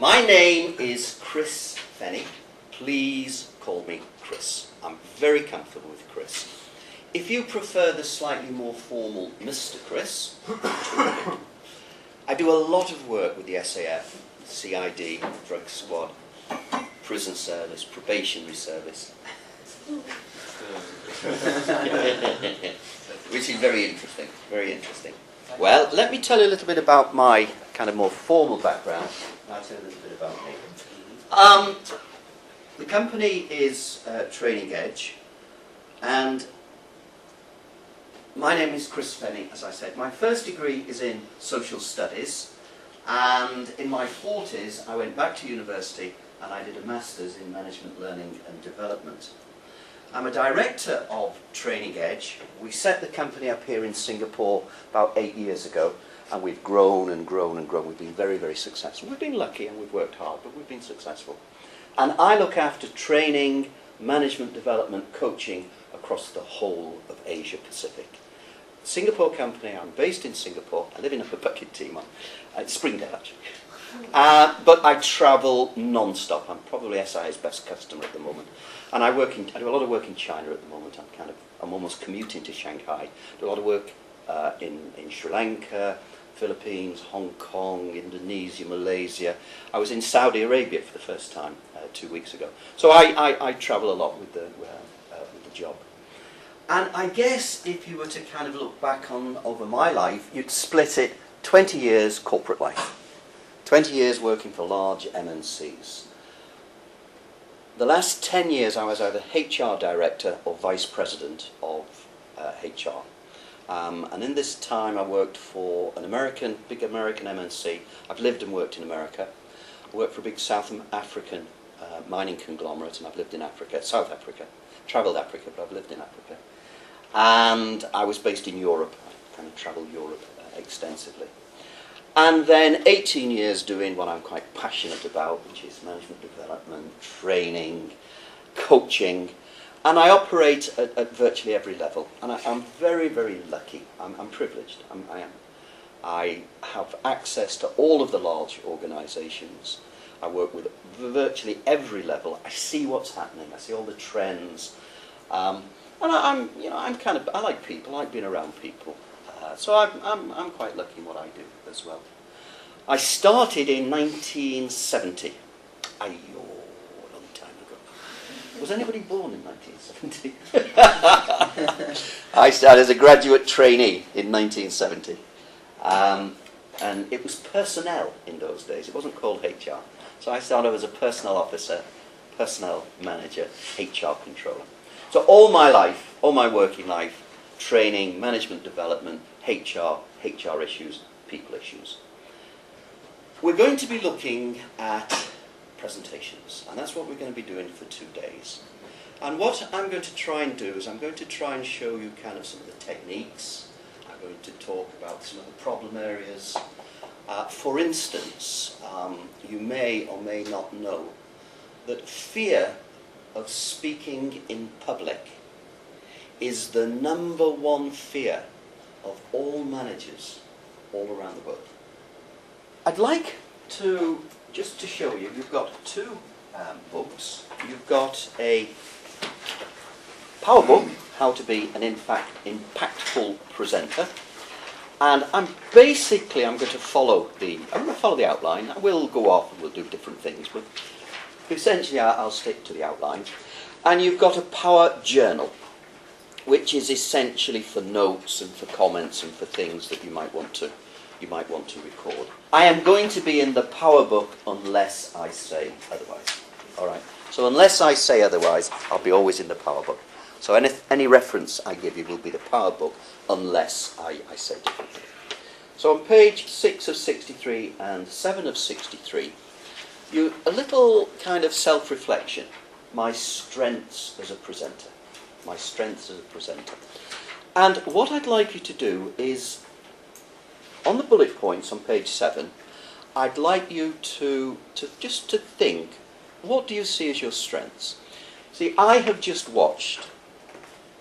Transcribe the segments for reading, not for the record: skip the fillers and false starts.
My name is Chris Fenny. Please call me Chris. I'm very comfortable with Chris. If you prefer the slightly more formal Mr. Chris, I do a lot of work with the SAF, CID, Drug Squad, Prison Service, Probationary Service. Which is very interesting, very interesting. Well, let me tell you a little bit about my kind of more formal background. I'll tell you a little bit about me. The company is Training Edge, and my name is Chris Fenny, as I said. My first degree is in social studies, and in my 40s I went back to university and I did a master's in management learning and development. I'm a director of Training Edge. We set the company up here in Singapore about 8 years ago, and we've grown and grown and grown. We've been very, very successful. We've been lucky and we've worked hard, but we've been successful. And I look after training, management development, coaching across the whole of Asia Pacific. Singapore company, I'm based in Singapore. I live in Upper Bukit Timah, Springdale actually. But I travel non-stop. I'm probably SIA's best customer at the moment. And I do a lot of work in China at the moment. I'm almost commuting to Shanghai. Do a lot of work in Sri Lanka, Philippines, Hong Kong, Indonesia, Malaysia. I was in Saudi Arabia for the first time 2 weeks ago. So I travel a lot with the job. And I guess if you were to kind of look back over my life, you'd split it 20 years corporate life. 20 years working for large MNCs. The last 10 years I was either HR director or vice president of HR. And in this time I worked for big American MNC. I've lived and worked in America. I worked for a big South African mining conglomerate, and I've lived in Africa, South Africa. Travelled Africa, but I've lived in Africa. And I was based in Europe. I kind of travelled Europe extensively. And then 18 years doing what I'm quite passionate about, which is management development, training, coaching. And I operate at virtually every level. And I'm very, very lucky. I'm privileged. I am. I have access to all of the large organisations. I work with virtually every level. I see what's happening. I see all the trends. And I like people. I like being around people. So I'm quite lucky in what I do as well. I started in 1970. A long time ago. Was anybody born in 1970? I started as a graduate trainee in 1970. And it was personnel in those days. It wasn't called HR. So I started as a personnel officer, personnel manager, HR controller. So all my life, all my working life, training, management development, HR issues, people issues. We're going to be looking at presentations, and that's what we're going to be doing for 2 days. And what I'm going to try and do is I'm going to try and show you kind of some of the techniques. I'm going to talk about some of the problem areas. For instance, you may or may not know that fear of speaking in public is the #1 fear of all managers all around the world. I'd like to, just to show you, you've got 2 books. You've got a power book, How to Be an Impactful Presenter. And I'm going to follow the outline. I will go off and we'll do different things, but essentially I'll stick to the outline. And you've got a power journal, which is essentially for notes and for comments and for things that you might want to record. I am going to be in the power book unless I say otherwise. All right. So unless I say otherwise, I'll be always in the power book. So any reference I give you will be the power book unless I say differently. So on page 6 of 63 and 7 of 63, a little kind of self-reflection. My strengths as a presenter. My strengths as a presenter. And what I'd like you to do is, on the bullet points on page 7, I'd like you to think, what do you see as your strengths? See, I have just watched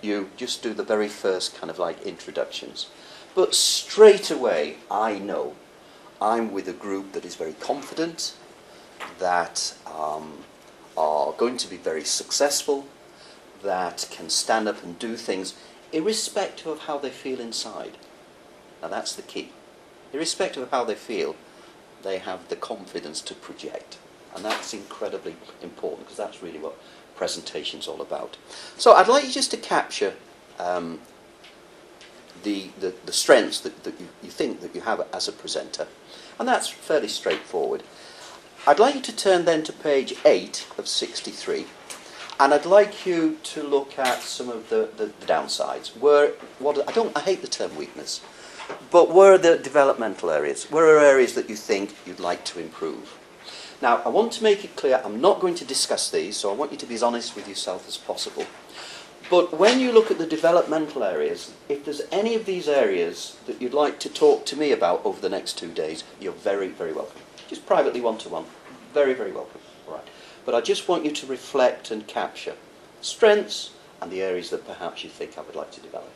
you just do the very first kind of like introductions. But straight away, I know I'm with a group that is very confident, that are going to be very successful, that can stand up and do things irrespective of how they feel inside. Now that's the key. Irrespective of how they feel, they have the confidence to project. And that's incredibly important, because that's really what presentation's all about. So I'd like you just to capture the strengths that you think that you have as a presenter. And that's fairly straightforward. I'd like you to turn then to page 8 of 63. And I'd like you to look at some of the downsides. I hate the term weakness, but where are the developmental areas? Where are areas that you think you'd like to improve? Now, I want to make it clear, I'm not going to discuss these, so I want you to be as honest with yourself as possible. But when you look at the developmental areas, if there's any of these areas that you'd like to talk to me about over the next 2 days, you're very, very welcome. Just privately, one-to-one. Very, very welcome. All right. But I just want you to reflect and capture strengths and the areas that perhaps you think I would like to develop.